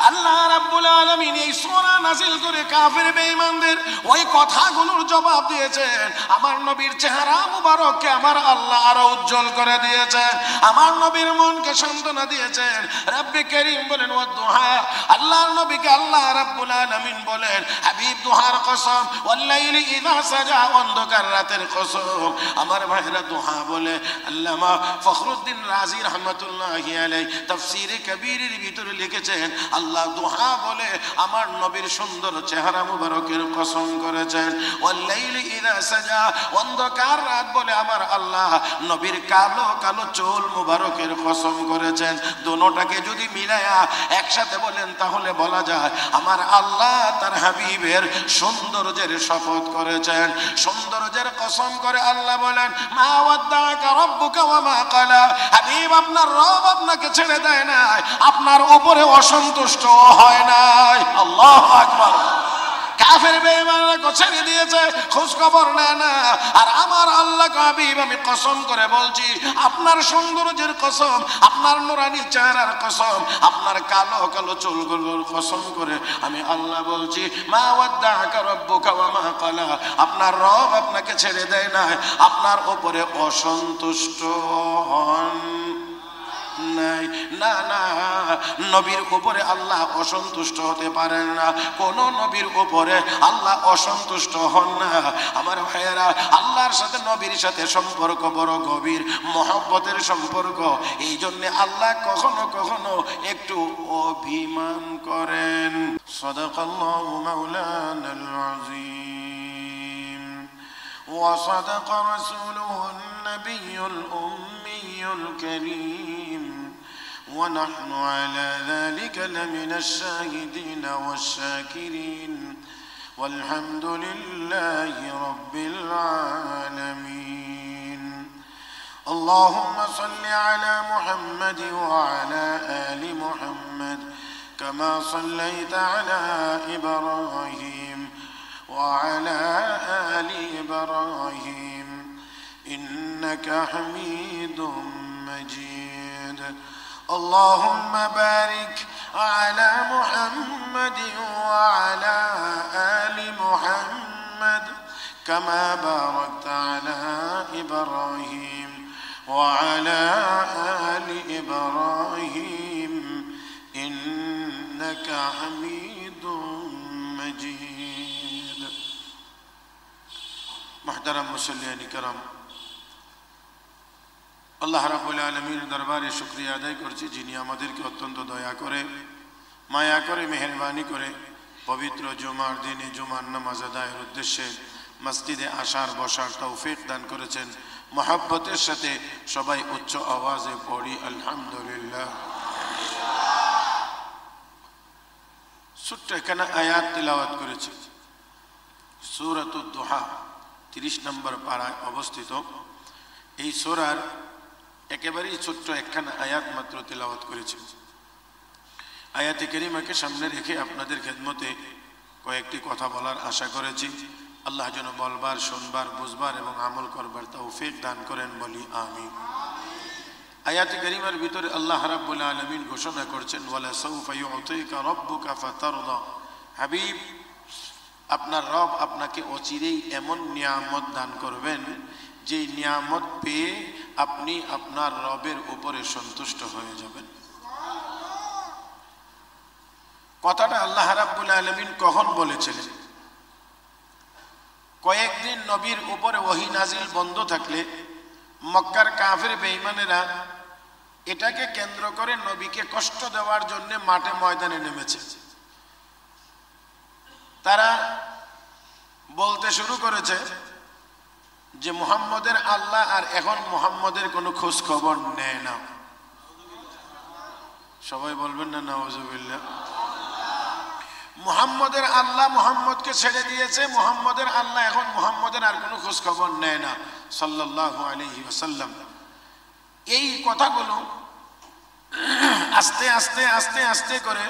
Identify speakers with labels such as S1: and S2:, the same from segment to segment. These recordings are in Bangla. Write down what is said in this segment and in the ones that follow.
S1: আল্লাহ রাব্বুল আলামিন এই সূরা নাযিল করে কাফির বেঈমানদের ওই কথাগুলোর জবাব দিয়েছেন। আমার নবীর চেহারা মুবারককে আমার আল্লাহ আরো উজ্জ্বল করে দিয়েছেন, আমার নবীর মনকে সান্ত্বনা দিয়েছেন। রব্বে কারীম বলেন ওয়াদ-দুহা, আল্লাহর নবীকে আল্লাহ রাব্বুল আলামিন বলেন হাবিব দুহার কসম, ওয়াল-লাইলি ইযা সাজা, অন্ধকার রাতের কসম। আমার ভাইরা দুহা বলে আল্লামা ফখরুদ্দিন রাজি রাহমাতুল্লাহি আলাইহি তাফসীরে কবীরের ভিতরে লিখেছেন আল্লাহ দুহা বলে আমার নবীর সুন্দর চেহারা মুবারকের কসম করেছেন। ওয়াল-লাইলি ইযা সাজা, অন্ধকার রাত বলে আমার আল্লাহ নবীর কালো কালো চুল মুবারকের কসম করেছেন। দুটোটাকে যদি মিলায়া একসাথে বলেন তাহলে বলা যায় আমার আল্লাহ তার হাবিবের সৌন্দর্যের শপথ করেছেন। সৌন্দর্যের কসম করে আল্লাহ বলেন মা ওয়াদ্দাকা রাব্বুকা ওয়া মা ক্বালা, হাবিব আপনার রব আপনাকে ছেড়ে দেয় নাই, আপনার উপরে অসন্তুষ্ট হয় নাই। আল্লাহু আকবার। কাফের বেঈমানরা ছেড়ে দিয়েছে, খোঁজ খবর নেয় না। আর আমার আল্লাহ হাবিব আমি কসম করে বলছি, আপনার সৌন্দর্যের কসম, আপনার নুরানি চেহারার কসম, আপনার কালো কালো চুলগুলোর কসম করে আমি আল্লাহ বলছি মা ওয়াদ্দাকা রাব্বুকা ওয়া মা ক্বালা, আপনার রব আপনাকে ছেড়ে দেয় না, আপনার উপরে অসন্তুষ্ট হন নাই। না না, নবীর উপরে আল্লাহ অসন্তুষ্ট হতে পারেন না, কোন নবীর উপরে আল্লাহ অসন্তুষ্ট হন না। আমার ভাইয়েরা, আল্লাহর সাথে নবীর সাথে সম্পর্ক বড় গভীর, মহব্বতের সম্পর্ক। এই জন্য আল্লাহ কখনো কখনো একটু অভিমান করেন। সাদাকাল্লাহু মাওলানাল আযীম ওয়া সাদাকা রাসূলুহুন নাবিয়্যুল উম্মিয়্যুল কারীম ونحن على ذلك لمن الشاهدين والشاكرين والحمد لله رب العالمين. اللهم صل على محمد وعلى آل محمد كما صليت على إبراهيم وعلى آل إبراهيم إنك حميد مجيد. اللهم بارك على محمد وعلى آل محمد كما باركت على إبراهيم وعلى آل إبراهيم إنك حميد مجيد. محترم মুসল্লিয়ান کرام, আল্লাহ রাব্বুল আলামিনের দরবারে শুকরিয়া আদায় করছি যিনি আমাদেরকে অত্যন্ত দয়া করে, মায়া করে, মেহেরবানি করে পবিত্র জুমার দিনে জুমার নামাজ আদায়ের উদ্দেশ্যে মসজিদে আসার বসার তৌফিক দান করেছেন। মহব্বতের সাথে সবাই উচ্চ আওয়াজে পড়ি আলহামদুলিল্লাহ। ছোট্ট এখানে আয়াত তিলাওয়াত করেছি, সূরাতুদ দুহা 30 নম্বর পারায় অবস্থিত। এই সূরার একেবারেই ছোট্ট একখানা আয়াত মাত্র তেলাওয়াত করেছি। আয়াতে কারিমাকে সামনে রেখে আপনাদের খেদমতে কয়েকটি কথা বলার আশা করেছি। আল্লাহ যেন বলবার, শুনবার, বুঝবার এবং আমল করবার তৌফিক দান করেন, বলি আমিন। আয়াতে কারিমার ভিতরে আল্লাহ রাব্বুল আলামিন ঘোষণা করছেন ওয়ালা সাউফা ইউতিকা রাব্বুকা ফাতারদা, হাবিব আপনার রব আপনাকে অচিরেই এমন নিয়ামত দান করবেন যে নিয়ামত পেয়ে আপনি আপনার রবের উপরে সন্তুষ্ট হয়ে যাবেন। কথাটা আল্লাহ রাব্বুল আলামিন কখন বলেছিলেন? কয়েকদিন নবীর উপরে ওহী নাজিল বন্ধ থাকলে মক্কার কাফির বেঈমানেরা এটাকে কেন্দ্র করে নবীকে কষ্ট দেওয়ার জন্য মাঠে ময়দানে নেমেছে। তারা বলতে শুরু করেছে যে মুহাম্মদের আল্লাহ আর এখন মুহাম্মদের কোনো খোঁজ খবর নেয় না। সবাই বলবেন না নাউজুবিল্লাহ। মুহাম্মদের আল্লাহ মুহাম্মদকে ছেড়ে দিয়েছে, মুহাম্মদের আল্লাহ এখন মুহাম্মদের আর কোনো খোঁজ খবর নেয় না সাল্লাল্লাহু আলাইহি ওয়াসাল্লাম। এই কথাগুলো আস্তে আস্তে আস্তে আস্তে করে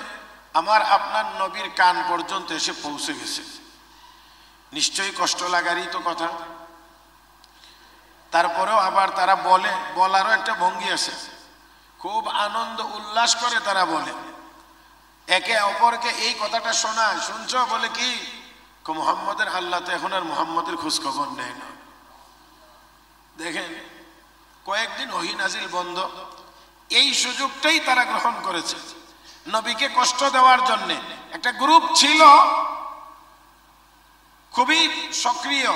S1: আমার আপনার নবীর কান পর্যন্ত এসে পৌঁছে গেছে। নিশ্চয়ই কষ্ট লাগারই তো কথা। তারপরেও আবার তারা বলে, বলারও একটা ভঙ্গি আছে, খুব আনন্দ উল্লাস করে তারা বলে একে অপরকে এই কথাটা শোনায়, শুনছো? বলে কি, মুহাম্মদের আল্লাহ তো এখন আর মুহাম্মদের খোঁজ খবর নেয় না। দেখেন, কয়েকদিন ওহী নাজিল বন্ধ, এই সুযোগটাই তারা গ্রহণ করেছে নবীকে কষ্ট দেওয়ার জন্য। একটা গ্রুপ ছিল খুবই সক্রিয়,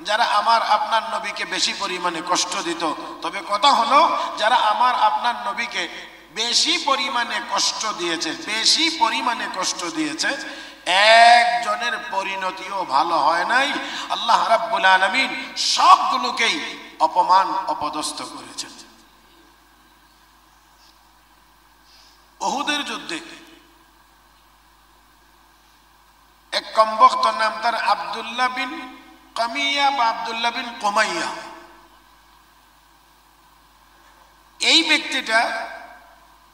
S1: যারা আমার আপনার নবীকে বেশি পরিমাণে কষ্ট দিত। তবে কথা হলো, যারা আমার আপনার নবীকে বেশি পরিমাণে কষ্ট দিয়েছে, বেশি পরিমাণে কষ্ট দিয়েছে, একজনের পরিণতিও ভালো হয় নাই। আল্লাহ রাব্বুল আলামিন সবগুলোকেই অপমান অপদস্থ করেছেন। উহুদের যুদ্ধে এক কমবক্ত, নাম তার আব্দুল্লাহ বিন কামিয়া বা আব্দুল্লাহ বিন কুমাইয়া, এই ব্যক্তিটা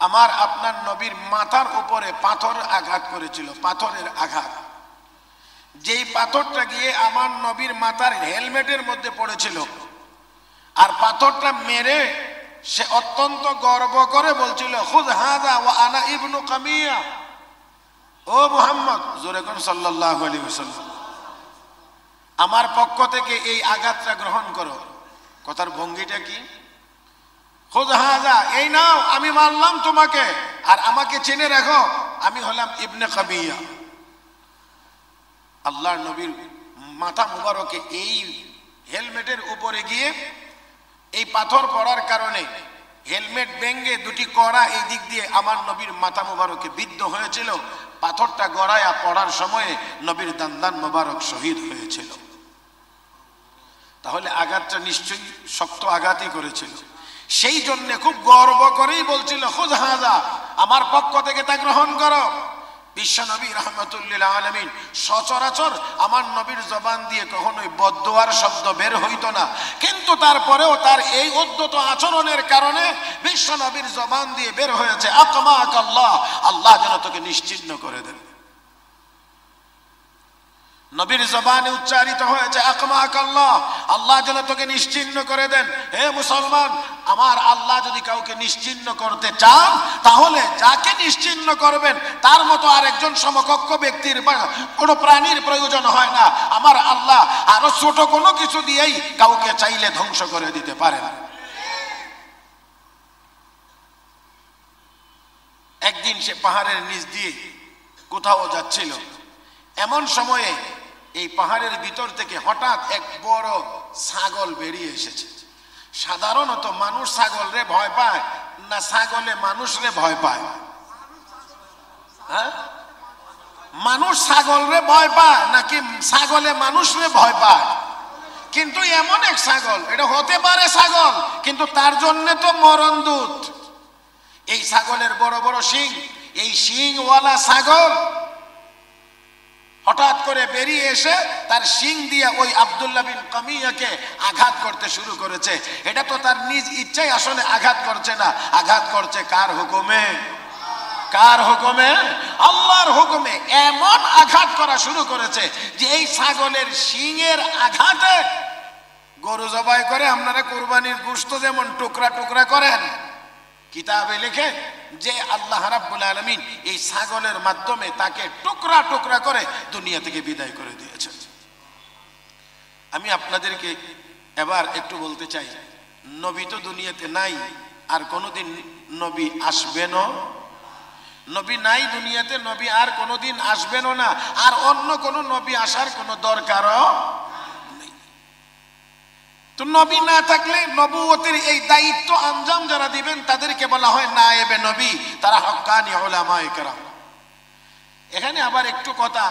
S1: আমার আপনার নবীর মাথার উপরে পাথর আঘাত করেছিল, পাথরের আঘাত। যেই পাথরটা গিয়ে আমার নবীর মাথার হেলমেটের মধ্যে পড়েছিল, আর পাথরটা মেরে সে অত্যন্ত গর্ব করে বলছিল, খুদ হাযা ওয়া আনা ইবনু কামিয়া, ও মুহাম্মদ, জোরে কোন সাল্লাল্লাহু আলাইহি ওয়াসাল্লাম, আমার পক্ষ থেকে এই আঘাতটা গ্রহণ করো। কথার ভঙ্গিটা কি? খুদ হাযা, এই নাও, আমি মারলাম তোমাকে, আর আমাকে চিনে রাখো, আমি হলাম ইবনে কামিয়া। আল্লাহর নবীর মাথা মুবারকে এই হেলমেটের উপরে গিয়ে এই পাথর পড়ার কারণে হেলমেট ভেঙে দুটি কড়া এই দিক দিয়ে আমার নবীর মাথা মুবারকে বিদ্ধ হয়েছিল। পাথরটা গড়ায়া পড়ার সময়ে নবীর দান্দান মুবারক শহীদ হয়েছিল। তাহলে আঘাতটা নিশ্চয়ই শক্ত আঘাতই করেছিল। সেই জন্য খুব গর্ব করেই বলছিল, খুদ হাযা, আমার পক্ষ থেকে তা গ্রহণ করো। বিশ্ব নবী রাহমাতুল্লিল আলামিন সচরাচর আমার নবীর জবান দিয়ে কখনোই বদদুয়ার শব্দ বের হইতো না, কিন্তু তারপরেও তার এই উদ্ধত আচরণের কারণে বিশ্ব নবীর জবান দিয়ে বের হয়েছে, আকমাক আল্লাহ, আল্লাহ যেন তোকে নিশ্চিহ্ন করে দেন। নবীর জবানে উচ্চারিত হয়েছে, আকমাক আল্লাহ, আল্লাহ যেন তোকে নিশ্চিহ্ন করে দেন। হে মুসলমান, আমার আল্লাহ যদি কাউকে নিশ্চিহ্ন করতে চান, তাহলে যাকে নিশ্চিহ্ন করবেন তার মতো আরেকজন সমকক্ষ ব্যক্তির বা কোনো প্রাণীর প্রয়োজন হয় না। আমার আল্লাহ আরো ছোট কোনো কিছু দিয়েই কাউকে চাইলে ধ্বংস করে দিতে পারেন। একদিন সে পাহাড়ের নিচ দিয়ে কোথাও যাচ্ছিল, এমন সময়ে এই পাহাড়ের ভিতর থেকে হঠাৎ এক বড় ছাগল বেরিয়ে এসেছে। সাধারণত মানুষ ছাগল রে ভয় পায় না ছাগলে মানুষ রে ভয় পায়? হ্যাঁ, মানুষ ছাগল রে ভয় পায় নাকি ছাগলে মানুষ রে ভয় পায়? কিন্তু এমন এক ছাগল, এটা হতে পারে ছাগল, কিন্তু তার জন্য তো মরণ দূত। এই ছাগলের বড় বড় শিং, এই শিংওয়ালা ছাগল হঠাৎ করে বেরিয়ে এসে তার শিং দিয়ে ওই আব্দুল্লাহ বিন কামিয়াকে আঘাত করতে শুরু করেছে। এটা তো তার নিজ ইচ্ছায় আসলে আঘাত করছে না, আঘাত করছে কার হুকুমে? কার হুকুমে? আল্লাহর হুকুমে। এমন আঘাত করা শুরু করেছে যে এই ছাগলের শিংয়ের আঘাতে গরু জবাই করে আপনারা কুরবানির গোশত যেমন টুকরা টুকরা করেন, কিতাবে লেখে যে আল্লাহ রাব্বুল আলামিন এই ছাগলের মাধ্যমে তাকে টুকরা টুকরা করে দুনিয়া থেকে বিদায় করে দিয়েছেন। আমি আপনাদেরকে এবার একটু বলতে চাই, নবী তো দুনিয়াতে নাই, আর কোনোদিন নবী আসবেনও। নবী নাই দুনিয়াতে, নবী আর কোনোদিন আসবেনও না, আর অন্য কোনো নবী আসার কোনো দরকারও নেই। তো নবী না থাকলে নবুয়তের এই দায়িত্ব আঞ্জাম যারা দিবেন তাদেরকে বলা হয় নায়েবে নবী, তারা হক্কানি উলামায়ে কেরাম। এখানে আবার একটু কথা,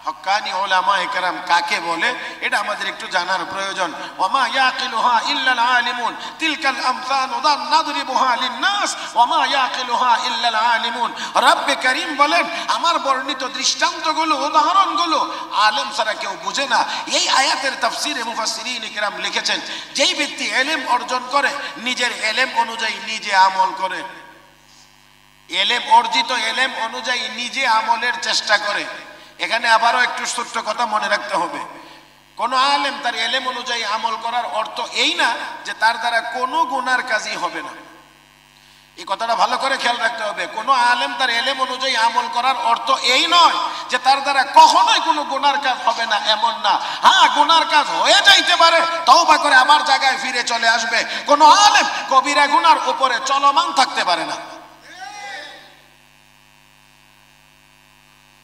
S1: হক্কানি উলামায়ে কেরাম কাকে বলে এটা আমাদের একটু জানার প্রয়োজন। ওয়ামা ইয়াকিলুহা ইল্লাল আলিমুন, তিলকাল আমসালু নাদরিবুহা লিন-নাস ওয়ামা ইয়াকিলুহা ইল্লাল আলিমুন। রব্বে কারীম বলেন, আমার বর্ণিত দৃষ্টান্তগুলো, উদাহরণগুলো আলেম ছাড়া কেউ বুঝে না। এই আয়াতের তাফসীরে মুফাসসিরিন কিরাম লিখেছেন, যেই ব্যক্তি ইলম অর্জন করে নিজের ইলম অনুযায়ী নিজে আমল করে, ইলম অর্জিত ইলম অনুযায়ী নিজে আমলের চেষ্টা করে। এখানে আবারও একটু ছোট্ট কথা মনে রাখতে হবে, কোন আলেম তার ইলম অনুযায়ী আমল করার অর্থ এই না যে তার দ্বারা কোনো গুনার কাজই হবে না। এই কথাটা ভালো করে খেয়াল রাখতে হবে। কোনো আলেম তার এলেম অনুযায়ী আমল করার অর্থ এই নয় যে তার দ্বারা কখনোই কোনো গুনার কাজ হবে না, এমন না। হ্যাঁ, গুনার কাজ হয়ে যাইতে পারে, তওবা করে আবার জায়গায় ফিরে চলে আসবে। কোনো আলেম কবিরা গুনার উপরে চলমান থাকতে পারে না।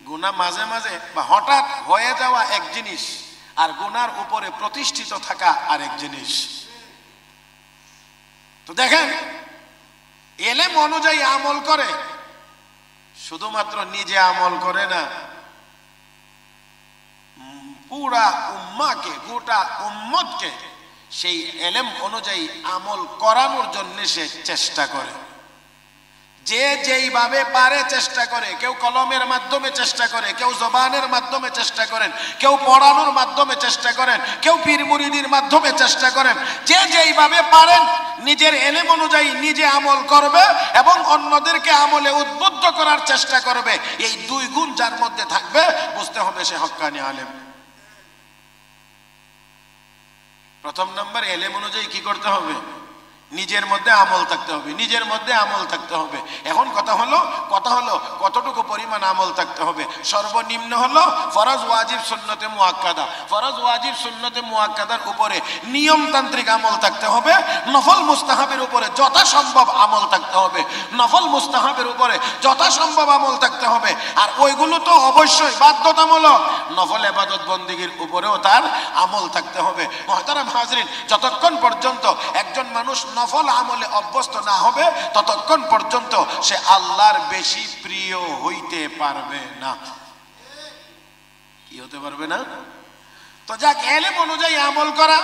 S1: গুনাহ মাঝে মাঝে বা হঠাৎ হয়ে যাওয়া এক জিনিস, আর গুনার উপরে প্রতিষ্ঠিত থাকা আরেক জিনিস। তো দেখেন, এলেম অনুযায়ী আমল করে, শুধুমাত্র নিজে আমল করে না, পুরা উম্মাকে, গোটা উম্মতকে সেই এলেম অনুযায়ী আমল করানোর জন্য সে চেষ্টা করে। যে যেইভাবে পারে চেষ্টা করে। কেউ কলমের মাধ্যমে চেষ্টা করে, কেউ জবানের মাধ্যমে চেষ্টা করেন, কেউ পড়ানোর মাধ্যমে চেষ্টা করেন, কেউ পীর মুরিদির মাধ্যমে চেষ্টা করেন। যে যেইভাবে পারেন নিজের এলেম অনুযায়ী নিজে আমল করবে এবং অন্যদেরকে আমলে উদ্বুদ্ধ করার চেষ্টা করবে। এই দুই গুণ যার মধ্যে থাকবে, বুঝতে হবে সে হক্কানি আলেম। প্রথম নম্বর, এলেম অনুযায়ী কি করতে হবে? নিজের মধ্যে আমল থাকতে হবে, নিজের মধ্যে আমল থাকতে হবে। এখন কথা হলো কতটুকু পরিমাণ আমল থাকতে হবে। সর্বনিম্ন হলো ফরজ ওয়াজিব সুন্নতে মুআক্কাদা। ফরজ ওয়াজিব সুন্নতে মুআক্কাদার উপরে নিয়মতান্ত্রিক আমল থাকতে হবে। নফল মুস্তাহাবের উপরে যথাসম্ভব আমল থাকতে হবে। নফল মুস্তাহাবের উপরে যথাসম্ভব আমল থাকতে হবে। আর ওইগুলো তো অবশ্যই বাধ্যতামূলক। নফল ইবাদত বন্দেগীর উপরেও তার আমল থাকতে হবে। মুহতারাম হাজরিন, যতক্ষণ পর্যন্ত একজন মানুষ নফল আমলে অভ্যস্ত না হবে, ততক্ষণ পর্যন্ত সে আল্লাহর বেশি প্রিয় হইতে পারবে না। কি হতে পারবে না? তো যাক, এলেম অনুযায়ী আমল করা,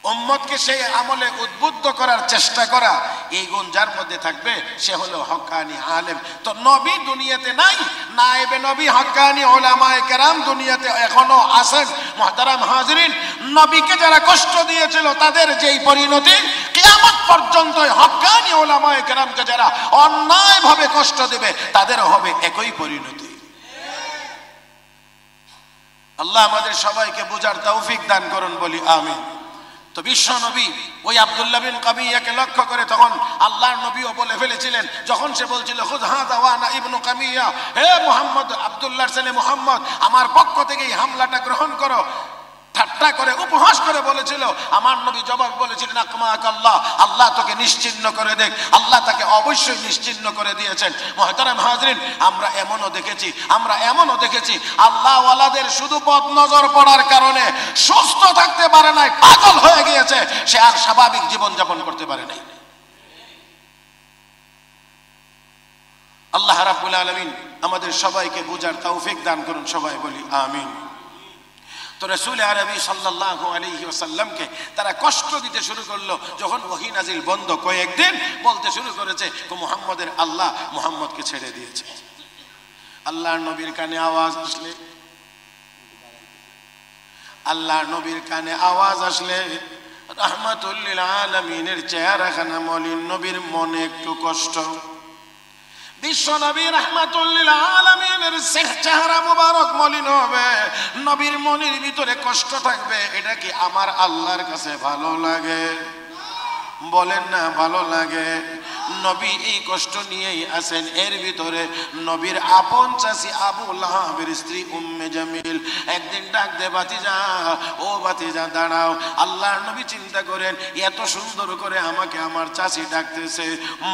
S1: উম্মতকে সেই আমলে উদ্বুদ্ধ করার চেষ্টা করা, এই গুণ যার মধ্যে থাকবে সে হলো হক্কানি আলেম। তো নবী দুনিয়াতে নাই, নায়েবে নবী হক্কানি উলামায়ে কেরাম দুনিয়াতে এখনো আছেন। মুহতারাম হাজরিন, নবীকে যারা কষ্ট দিয়েছিল তাদের যেই পরিণতি, কিয়ামত পর্যন্ত হক্কানি উলামায়ে কেরামকে যারা অন্যায়ভাবে কষ্ট দেবে তাদেরও হবে একই পরিণতি। আল্লাহ আমাদের সবাইকে বুঝার তৌফিক দান করুন, বলি আমিন। তো বিশ্ব নবী ওই আব্দুল্লাহ বিন কামিয়াকে লক্ষ্য করে তখন আল্লাহর নবীও বলে ফেলেছিলেন, যখন সে বলছিল খুদ হাযা ওয়ানা ইবনু কামিয়া, হে মুহাম্মদ, আব্দুল্লাহর ছেলে মুহাম্মদ, আমার পক্ষ থেকে এই হামলাটা গ্রহণ করো। ঠাট্টা করে উপহাস করে বলেছিল। আমার নবী জবাব বলেছিলেন, আকমাক আল্লাহ, আল্লাহ তোকে নিশ্চিহ্ন করে দেখ। আল্লাহ তাকে অবশ্যই নিশ্চিহ্ন করে দিয়েছেন। মুহতারাম হাজরিন, আমরা এমনও দেখেছি আল্লাহ ওয়ালাদের শুধু বদ নজর পড়ার কারণে সুস্থ থাকতে পারে নাই, পাগল হয়ে গিয়েছে, সে আর স্বাভাবিক জীবন যাপন করতে পারে নাই। আল্লাহ রাব্বুল আলামিন আমাদের সবাইকে বুঝার তৌফিক দান করুন, সবাই বলি আমিন। তো রাসূল আরবি সাল্লাল্লাহু আলাইহি ওয়াসাল্লামকে তারা কষ্ট দিতে শুরু করলো। যখন ওহী নাজিল বন্ধ, কয়েকদিন বলতে শুরু করেছে মুহাম্মদের আল্লাহ মুহাম্মদকে ছেড়ে দিয়েছে। আল্লাহর নবীর কানে আওয়াজ আসলে রাহমাতুল লিল আলামিনের চেহারাখানা মলিন, নবীর মনে একটু কষ্ট। বিশ্ব নবী রাহমাতুল লিল আলামিনের চেহারা মুবারক মলিন হবে, নবীর মনের ভিতরে কষ্ট থাকবে। এটা কি আমার আল্লাহর কাছে ভালো লাগে? বলেন না ভালো লাগে? নবী এই কষ্ট নিয়েই আছেন। এর ভিতরে নবীর আপন চাচি আবু লাহাবের স্ত্রী উম্মে জামিল একদিন ডাক দে, বাতিজা, ও বাতিজা দাঁড়াও। আল্লাহর নবী চিন্তা করেন, এত সুন্দর করে আমাকে আমার চাচি ডাকতেছে,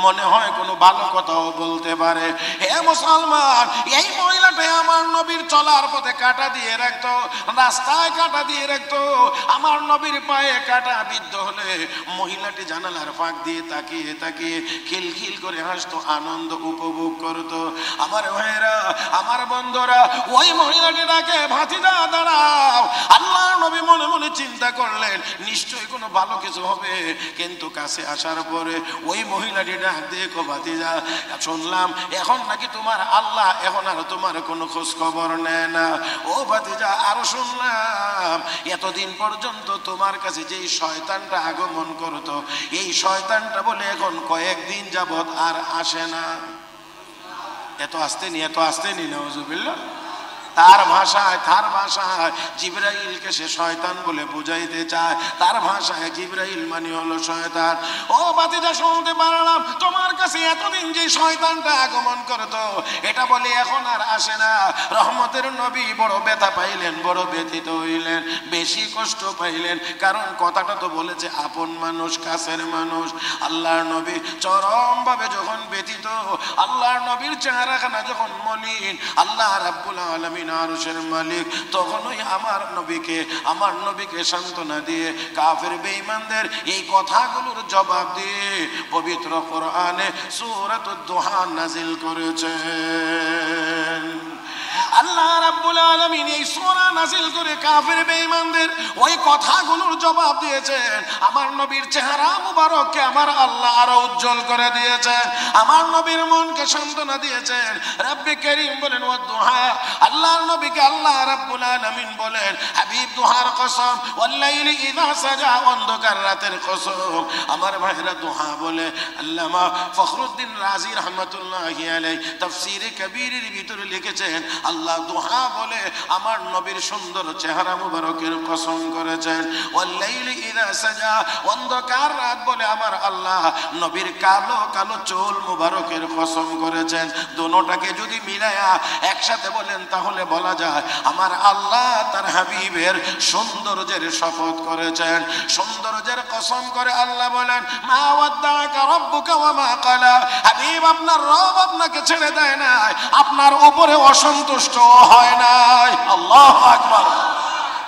S1: মনে হয় কোনো ভালো কথাও বলতে পারে। হে মুসলমান, এই মহিলাটা আমার নবীর চলার পথে কাঁটা দিয়ে রাখতো, রাস্তায় কাঁটা দিয়ে রাখতো। আমার নবীর পায়ে কাঁটা বিদ্ধ হলে মহিলাটি জানালার ফাঁক দিয়ে তাকিয়ে তাকিয়ে খিলখিল করে হাসতো, আনন্দ উপভোগ করতো। আমার ভাইয়েরা, আমার বন্ধুরা, ওই মহিলাটিটাকে ভাতিজা দাঁড়াও। আল্লাহর নবী মনে মনে চিন্তা করলেন, নিশ্চয়ই কোনো ভালো কিছু হবে। কিন্তু কাছে আসার পরে ওই মহিলাটি ডাক দিয়ে, কো ভাতিজা, শুনলাম এখন নাকি তোমার আল্লাহ এখন আর তোমার কোনো খোঁজ খবর নেয় না। ও ভাতিজা, আরো শুনলাম এতদিন পর্যন্ত তোমার কাছে যেই শয়তানটা আগমন করতো, এই শয়তানটা বলে এখন কয়েকদিন যাবত আর আসে না। এত আসতে নি নাউজুবিল্লাহ। তার ভাষায় জিবরাইলকে সে শয়তান বলে বুঝাইতে চায়, তার ভাষায় জিবরাইল মানে হলো শয়তান। ও বাতিজা শুনতে পারলাম তোমার কাছে এতদিন যে শয়তানটা আগমন করতো এটা বলে এখন আর আসে না। রহমতের নবী বড় ব্যথা পাইলেন, বড় ব্যথিত হইলেন, বেশি কষ্ট পাইলেন, কারণ কথাটা তো বলেছে আপন মানুষ, কাছের মানুষ। আল্লাহর নবী চরম ভাবে যখন ব্যথিত, আল্লাহর নবীর চেহারাখানা যখন মলিন, আল্লাহ রাব্বুল আলামিন আরশের মালিক তখনই আমার নবীকে সান্ত্বনা দিয়ে কাফের বেঈমানদের এই কথাগুলোর জবাব দিয়ে পবিত্র কোরআনে সূরাতুদ দুহা নাযিল করেছেন। আল্লাহ রাব্বুল আলামিন এই সূরা নাযিল করে কাফের বেঈমানদের ওই কথাগুলোর জবাব দিয়েছেন। আমার নবীর চেহারা মুবারককে আমার আল্লাহ আরো উজ্জ্বল করে দিয়েছেন, আমার নবীর মনকে সান্ত্বনা দিয়েছেন। রব্বে কারীম বলেন ওয়াদ-দুহা, আল্লাহর নবীকে আল্লাহ রাব্বুল আলামিন বলেন হাবিব দুহার কসম, ওয়াল লাইলি ইযা সাজা, অন্ধকার রাতের কসম। আমার ভাইরা দুহা বলে আল্লামা ফখরুদ্দিন রাজি রাহমাতুল্লাহি আলাইহি তাফসীরে কবীরের ভিতরে লিখেছেন আল্লাহ দুহা বলে আমার নবীর সুন্দর চেহারা মুবারকের কসম করেছেন। ওয়াল লাইলি ইযা সাজা, অন্ধকার রাত বলে আমার আল্লাহ নবীর কালো কালো চুল মুবারকের কসম করেছেন। দুটোটাকে যদি মিলায়া একসাথে বলেন তাহলে বলা যায় আমার আল্লাহ তার হাবিবের সৌন্দর্যের শপথ করেছেন। সৌন্দর্যের কসম করে আল্লাহ বলেন মা ওয়াদ্দাকা রাব্বুকা ওয়া মা ক্বালা, হাবিব আপনার রব আপনাকে ছেড়ে দেয় নাই, আপনার উপরে অসন্তুষ্ট হয় নাই। আল্লাহু আকবার।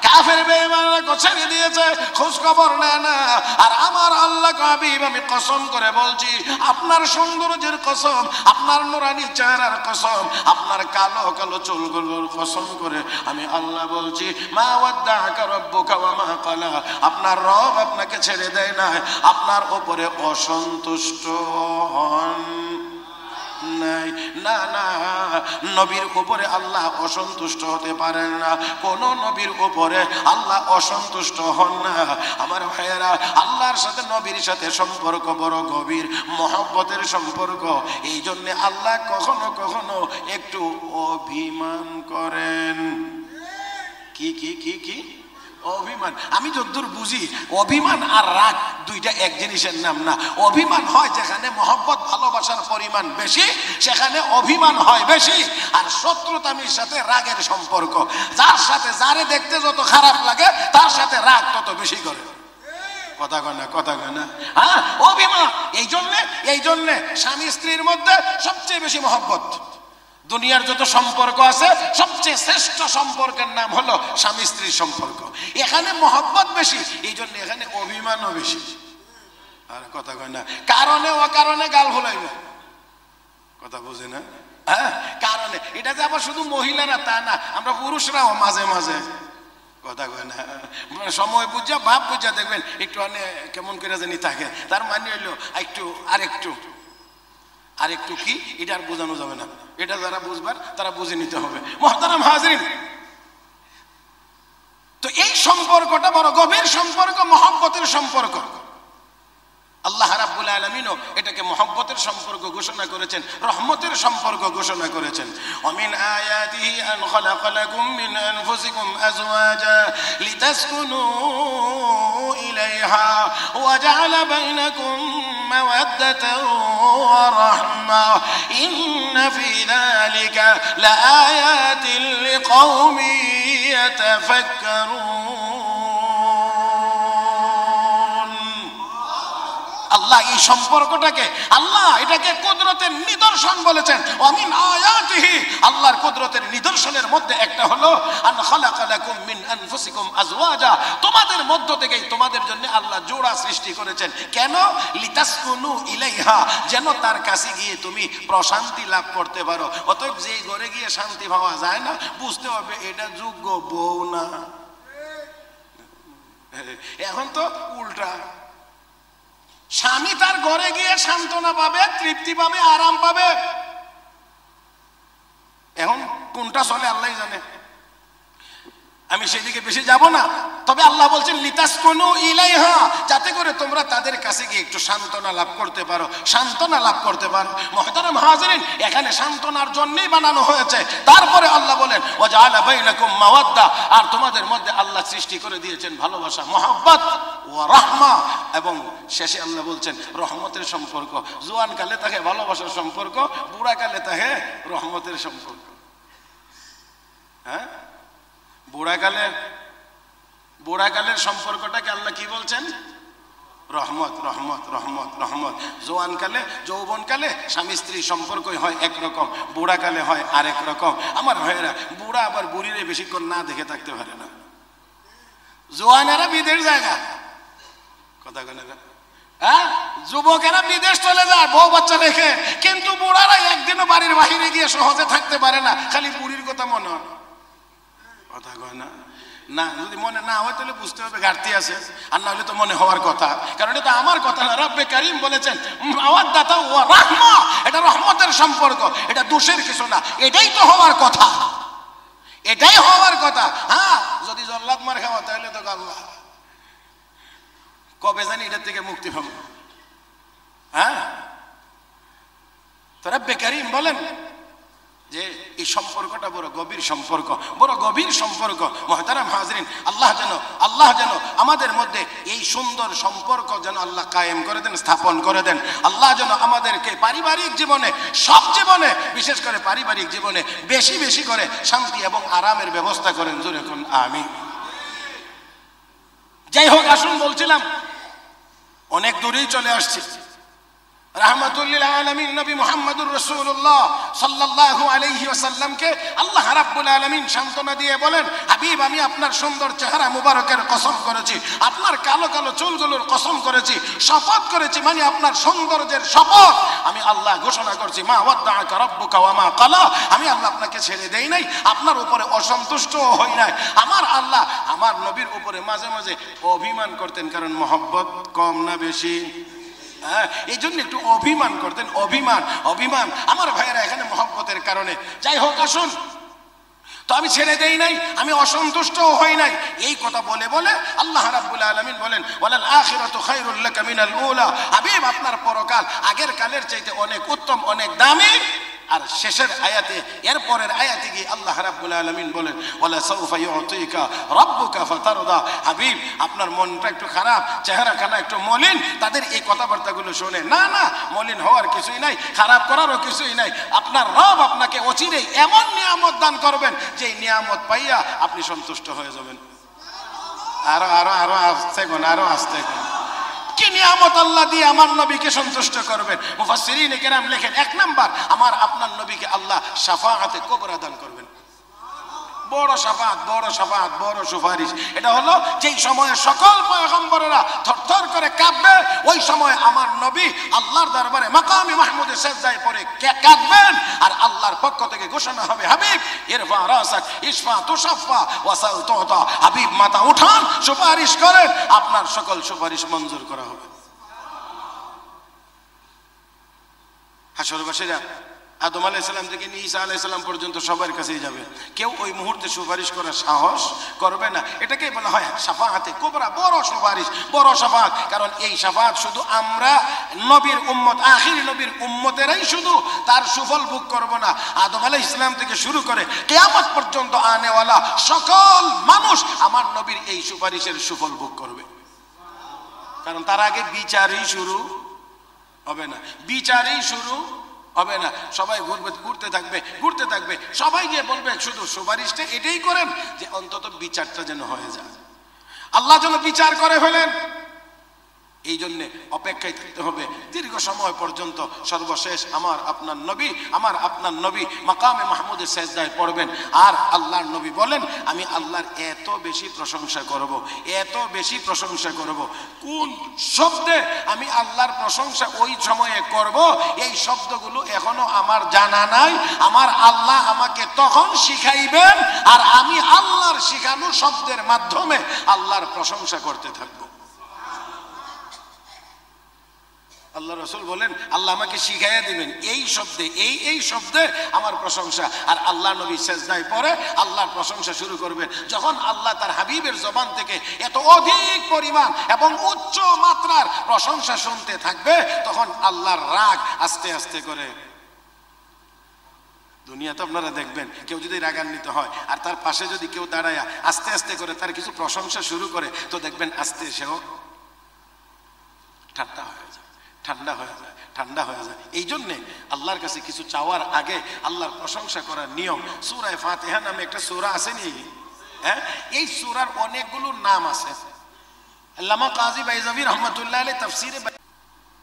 S1: কাফের বেঈমানরা ছেড়ে দিয়েছে, খোঁজ খবর নেয় না। আর আমার আল্লাহ হাবিব আমি কসম করে বলছি, আপনার সৌন্দর্যের কসম, আপনার নুরানি চেহারার কসম, আপনার কালো কালো চুলগুলোর কসম করে আমি আল্লাহ বলছি মা ওয়াদ্দাকা রাব্বুকা ওয়া মা ক্বালা, আপনার রব আপনাকে ছেড়ে দেয় না, আপনার উপরে অসন্তুষ্ট হন নাই। না না, নবীর উপরে আল্লাহ অসন্তুষ্ট হতে পারেন না, কোন নবীর উপরে আল্লাহ অসন্তুষ্ট হন না। আমার ভাইয়েরা, আল্লাহর সাথে নবীর সাথে সম্পর্ক বড় গভীর, মহব্বতের সম্পর্ক। এই জন্য আল্লাহ কখনো কখনো একটু অভিমান করেন। কি কি কি কি অভিমান? আমি যতদূর বুঝি অভিমান আর রাগ দুইটা এক জিনিসের নাম না। অভিমান হয় যেখানে মহব্বত ভালোবাসার পরিমাণ বেশি, সেখানে অভিমান হয় বেশি। আর শত্রুতামির সাথে রাগের সম্পর্ক, যার সাথে যারে দেখতে যত খারাপ লাগে তার সাথে রাগ তত বেশি করে। কথা কয় না? হ্যাঁ, অভিমান। এই জন্যে স্বামী স্ত্রীর মধ্যে সবচেয়ে বেশি মহব্বত। দুনিয়ার যত সম্পর্ক আছে সবচেয়ে শ্রেষ্ঠ সম্পর্কের নাম হলো স্বামী স্ত্রীর সম্পর্ক। এখানে মহব্বত বেশি, এই জন্য এখানে অভিমানও বেশি। আর কথা কয় না, কারণে অকারণে গাল ভুলাইবে, কথা বুঝে না? হ্যাঁ, কারণে। এটা যে আবার শুধু মহিলারা তা না, আমরা পুরুষরাও মাঝে মাঝে, কথা কয় না, সময় বুঝা ভাব বুঝা দেখবেন একটু কেমন করে জানি থাকে, তার মানে হইলো আরেকটু কি, এটা আর বোঝানো যাবে না। এটা যারা বুঝবার তারা বুঝে নিতে হবে। মুহতারাম হাজরিন, তো এই সম্পর্কটা বড় গভীর সম্পর্ক, মহব্বতের সম্পর্ক। আল্লাহ রাব্বুল আলামিনও এটাকে মহব্বতের সম্পর্ক ঘোষণা করেছেন, রহমতের সম্পর্ক ঘোষণা করেছেন। ওয়ামিন আয়াতিহি আন খালাকা লাকুম মিন আনফুসিকুম আজওয়াজা লিতাসকুনু ইলাইহা ওয়া জাআলা বাইনাকুম মাওয়াদ্দাতান ওয়া রাহমা ইন্না ফি যালিকা লাআয়াতিন লিকাওমিন ইয়াতাফাক্কারুন। আল্লাহ এই সম্পর্কটাকে, আল্লাহ এটাকে কুদরতের নিদর্শন বলেছেন। ওয়ামিন আয়াতিহি, আল্লাহর কুদরতের নিদর্শনের মধ্যে একটা হলো আন খালাকা লাকুম মিন আনফুসিকুম আজওয়াজা, তোমাদের মধ্য থেকেই তোমাদের জন্য আল্লাহ জোড়া সৃষ্টি করেছেন। কেন? লিতাসকুনু ইলাইহা, যেন তার কাছে গিয়ে তুমি প্রশান্তি লাভ করতে পারো। অতএব যেই ঘরে গিয়ে শান্তি পাওয়া যায় না, বুঝতে হবে এটা যোগ্য বউ না। এখন তো উল্টা, স্বামী তার ঘরে গিয়ে সান্ত্বনা পাবে, তৃপ্তি পাবে, আরাম পাবে। এখন কোনটা চলে আল্লাহ জানে। আমি সেদিকে বেশি যাব না। তবে আল্লাহ বলছেন লিতাসকুনু ইলাইহা, যাতে করে তোমরা তাদের কাছে গিয়ে একটু সান্ত্বনা লাভ করতে পারো, সান্ত্বনা লাভ করতে পারো। মুহতারাম হাজিরিন, এখানে সান্ত্বনার জন্যই বানানো হয়েছে। তারপরে আল্লাহ বলেন ওয়াজআলা বাইনাকুম মাওয়াদ্দা, আর তোমাদের মধ্যে আল্লাহ সৃষ্টি করে দিয়েছেন ভালোবাসা, মহব্বত ওয়া রাহমা, এবং শেষে আল্লাহ বলছেন রহমতের সম্পর্ক। জোয়ান কালে থাকে ভালোবাসার সম্পর্ক, বুড়া কালে থাকে রহমতের সম্পর্ক। হ্যাঁ, বুড়াকালের সম্পর্কটাকে আল্লাহ কি বলছেন? রহমত, রহমত, রহমত, রহমত। জোয়ানকালে, যৌবনকালে স্বামী স্ত্রী সম্পর্কই হয় একরকম, বুড়াকালে হয় আরেক রকম। আমার ভাইয়েরা, বুড়া আবার বুড়িরে বেশিক্ষণ না দেখে থাকতে পারে না। জোয়ানেরা বিদেশ জায়গা, কথা বলে না, হ্যাঁ, যুবকেরা বিদেশ চলে যায় বউ বাচ্চা রেখে, কিন্তু বুড়ারা একদিনও বাড়ির বাহিরে গিয়ে সহজে থাকতে পারে না, খালি বুড়ির কথা মনে হয়। কথা কয় না? না, যদি মনে না হয় তাহলে বুঝতে হবে ঘাটতি আছে, আর না হলে তো মনে হওয়ার কথা। কারণ এটা আমার কথা না, রব্বে কারীম বলেছেন মাওয়াদ্দাতা ওয়া রাহমা, এটা রহমতের সম্পর্ক, এটা দোষের কিছু না, এটাই তো হওয়ার কথা, এটাই হওয়ার কথা। হ্যাঁ, যদি জল্লাদ মার খাওয়া তাহলে তো আল্লাহ কবে জানি এটার থেকে মুক্তি পাবো। হ্যাঁ, তো রব্বে কারীম বলেন যে এই সম্পর্কটা বড় গভীর সম্পর্ক, বড় গভীর সম্পর্ক। মুহতারাম হাজরিন, আল্লাহ যেন আমাদের মধ্যে এই সুন্দর সম্পর্ক যেন আল্লাহ কায়েম করে দেন, স্থাপন করে দেন। আল্লাহ যেন আমাদেরকে পারিবারিক জীবনে, সব জীবনে, বিশেষ করে পারিবারিক জীবনে বেশি বেশি করে শান্তি এবং আরামের ব্যবস্থা করেন। জোরে কোন আমিন। যাই হোক, আসুন, বলছিলাম অনেক দূরেই চলে আসছি। রাহমাতুল্লিল আলামিন নবী মুহাম্মদুর রাসূলুল্লাহ সাল্লাল্লাহু আলাইহি ওয়াসাল্লামকে আল্লাহ রাব্বুল আলামিন সান্ত্বনা দিয়ে বলেন, হাবিব, আমি আপনার সুন্দর চেহারা মুবারকের কসম করেছি, আপনার কালো কালো চুলগুলোর কসম করেছি, শপথ করেছি, মানে আপনার সৌন্দর্যের শপথ আমি আল্লাহ ঘোষণা করছি, মা ওয়াদ্দাআকা রাব্বুকা ওয়া মা ক্বালা, আমি আল্লাহ আপনাকে ছেড়ে দেই নাই, আপনার উপরে অসন্তুষ্ট হই নাই। আমার আল্লাহ আমার নবীর উপরে মাঝে মাঝে অভিমান করতেন, কারণ মহব্বত কম না বেশি? এই জন্য একটু অভিমান করতেন, অভিমান। আমার ভাইয়েরা, এখানে মহব্বতের কারণে। যাই হোক, আসুন, তো আমি ছেড়ে দেই নাই, আমি অসন্তুষ্ট হই নাই, এই কথা বলে বলে আল্লাহ রাব্বুল আলামিন বলেন ওয়ালাল আখিরাতু খায়রুল লাকা মিনাল উলা, হাবিব, আপনার পরকাল আগের কালের চাইতে অনেক উত্তম, অনেক দামি। আর শেষের আয়াতে, এর পরের আয়াতে গিয়ে আল্লাহ রাব্বুল আলামিন বলেন ওয়ালা সাউফা ইউতিকা রাব্বুকা ফাতারদা, হাবিব, আপনার মনটা একটু খারাপ, চেহারাখানা একটু মলিন, তাদের এই কথাবার্তাগুলো শুনে না, না, মলিন হওয়ার কিছুই নাই, খারাপ করারও কিছুই নাই। আপনার রব আপনাকে অচিরেই এমন নিয়ামত দান করবেন যে নিয়ামত পাইয়া আপনি সন্তুষ্ট হয়ে যাবেন। আরো আরো আরো আসতে গুণ, আরো আসতে গুণ। কি নিয়ামত আল্লাহ দিয়ে আমার নবীকে সন্তুষ্ট করবেন? মুফাসসিরিন কেরাম লেখেন, এক নাম্বার, আমার আপনার নবীকে আল্লাহ শাফাআতে কুবরা দান করবেন। বড় শাফাআত, বড় শাফাআত, বড় সুপারিশ। এটা হলো যেই সময়ে সকল পয়গম্বরেরা থরথর করে কাঁপবে, ওই সময় আমার নবী আল্লাহর দরবারে মাকামে মাহমুদে সিজদায় পড়ে কাঁদবেন, আর আল্লাহর পক্ষ থেকে ঘোষণা হবে, হাবিব ইরফা রাসাক ইশফা তুশাফা ওয়াসাল তুতা, হাবিব, মাথা উঠান, সুপারিশ করেন, আপনার সকল সুপারিশ মঞ্জুর করা হবে। হাসরবাসীরা আদম আলাইহিস সালাম থেকে ঈসা আলাইহিস সালাম পর্যন্ত সবার কাছেই যাবে, কেউ ওই মুহূর্তে সুপারিশ করার সাহস করবে না। এটাকে বলা হয় শাফাআতে কুবরা, বড় সুপারিশ, বড় শাফাআত। কারণ এই শাফাআত শুধু আমরা নবীর উম্মত, আখির নবীর উম্মতেরাই শুধু তার সুফল ভোগ করব না, আদম আলাইহিস সালাম থেকে শুরু করে কিয়ামত পর্যন্ত আনেওয়ালা সকল মানুষ আমার নবীর এই সুপারিশের সুফল ভোগ করবে। কারণ তার আগে বিচারই শুরু হবে না, বিচারই শুরু হবে না। সবাই ঘুরতে থাকবে, সবাই গিয়ে বলবে শুধু সুপারিশটা এটাই করেন যে অন্তত বিচারটা যেন হয়ে যায়, আল্লাহ যেন বিচার করে ফেলেন। এই জন্য অপেক্ষায় থাকতে হবে দীর্ঘ সময় পর্যন্ত। সর্বশেষ আমার আপনার নবী মাকামে মাহমুদের সিজদায় পড়বেন, আর আল্লাহর নবী বলেন, আমি আল্লাহর এত বেশি প্রশংসা করব, এত বেশি প্রশংসা করব। কোন শব্দে আমি আল্লাহর প্রশংসা ওই সময়ে করব, এই শব্দগুলো এখনো আমার জানা নাই। আমার আল্লাহ আমাকে তখন শিখাইবেন, আর আমি আল্লাহর শিখানো শব্দের মাধ্যমে আল্লাহর প্রশংসা করতে থাকবো। আল্লাহ রসুল বলেন আল্লাহ আমাকে শিখাইয়া দিবেন এই শব্দে, এই শব্দে আমার প্রশংসা। আর আল্লাহ নবী সেজদায় পড়ে আল্লাহর প্রশংসা শুরু করবেন। যখন আল্লাহ তার হাবিবের জবান থেকে এত অধিক পরিমাণ এবং উচ্চ মাত্রার প্রশংসা শুনতে থাকবে, তখন আল্লাহর রাগ আস্তে আস্তে করে, দুনিয়াতে আপনারা দেখবেন কেউ যদি রাগান্বিত হয় আর তার পাশে যদি কেউ দাঁড়ায় আস্তে আস্তে করে তার কিছু প্রশংসা শুরু করে, তো দেখবেন আস্তে সেও ঠান্ডা হয়ে যায়, ঠান্ডা হয়ে যায়, ঠান্ডা হয়ে যায়। এই জন্যে আল্লাহর কাছে কিছু চাওয়ার আগে আল্লাহর প্রশংসা করার নিয়ম। সূরা ফাতিহা নামে একটা সূরা আছে নি, হ্যাঁ, এই সূরার অনেকগুলো নাম আছে। আল্লামা কাজী বাইজাবি রহমাতুল্লাহ আলাইহি তাফসীরে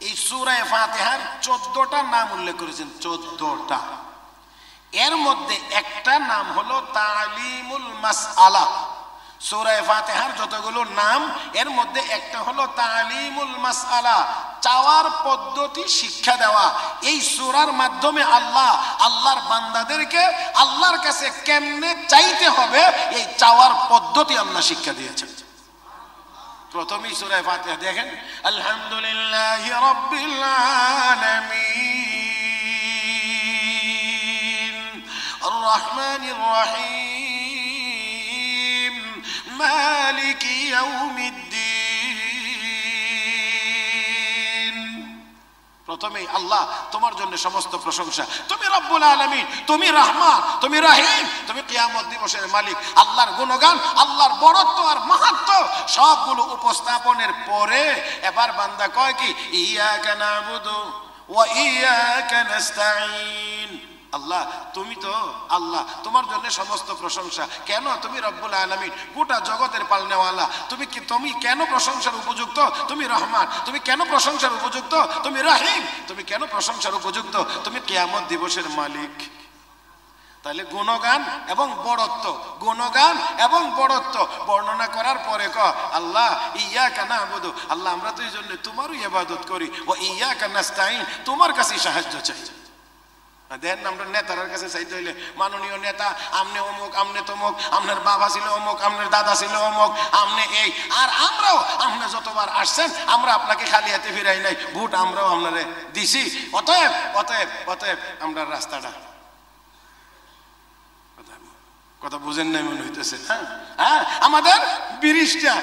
S1: এই সূরা ফাতিহার 14টা নাম উল্লেখ করেছেন, 14টা। এর মধ্যে একটা নাম হলো তালিমুল মাসআলা। সূরা ফাতিহার যতগুলো নাম এর মধ্যে একটা হলো তালিমুল মাসআলা, চাওয়ার পদ্ধতি শিক্ষা দেওয়া। এই সূরার মাধ্যমে আল্লাহ আল্লাহর বান্দাদেরকে আল্লাহর কাছে কেমনে চাইতে হবে এই চাওয়ার পদ্ধতি আল্লাহ শিক্ষা দিয়েছেন। প্রথমেই সূরা ফাতিহা দেখেন, আলহামদুলিল্লাহি রাব্বিল আলামিন আর রহমানির রহিম মালিকি ইয়াউমিদ্দিন। প্রথমেই আল্লাহ তোমার জন্য সমস্ত প্রশংসা, তুমি রব্বুল আলামিন, তুমি রহমান, তুমি রহিম, তুমি কিয়ামত দিবসের মালিক। আল্লাহর গুণগান, আল্লাহর বড়ত্ব আর মাহাত্ম্য সবগুলো উপস্থাপনের পরে এবার বান্দা কয় কি, ইয়াকা নাবুদু ওয়া ইয়াকা নাস্তাঈন। আল্লাহ তুমি তো আল্লাহ, তোমার জন্য সমস্ত প্রশংসা। কেন? তুমি রব্বুল আলামিন, গোটা জগতের পালনেওয়ালা। তুমি কেন প্রশংসার উপযুক্ত? তুমি রহমান, তুমি কেন প্রশংসার উপযুক্ত? তুমি রহিম, তুমি কেন প্রশংসার উপযুক্ত? তুমি কিয়ামত দিবসের মালিক। তাহলে গুণগান এবং বড়ত্ব, গুণগান এবং বড়ত্ব বর্ণনা করার পরে আল্লাহ ইয়াকা নাবুদু, আল্লাহ আমরা তো এই জন্য তোমারই ইবাদত করি, ও ইয়াকা নাস্তাঈন, তোমার কাছে সাহায্য চাই। দেন আমরা নেতার কাছে চাইতে হইলে, মাননীয় নেতা আমনে অমুক, আমনে তমুক, আপনার বাবা ছিল অমুক, আপনার দাদা ছিল অমুক, আমনে এই। আর আমরাও আপনি যতবার আসছেন আমরা আপনাকে খালি হাতে ফিরাই নাই, ভোট আমরাও আপনারে দিছি। অতএব অতএব অতএব আমরা রাস্তাটা, কথা বুঝেন নাই মনে হইতেছে, হ্যাঁ আমাদের ব্রিজটা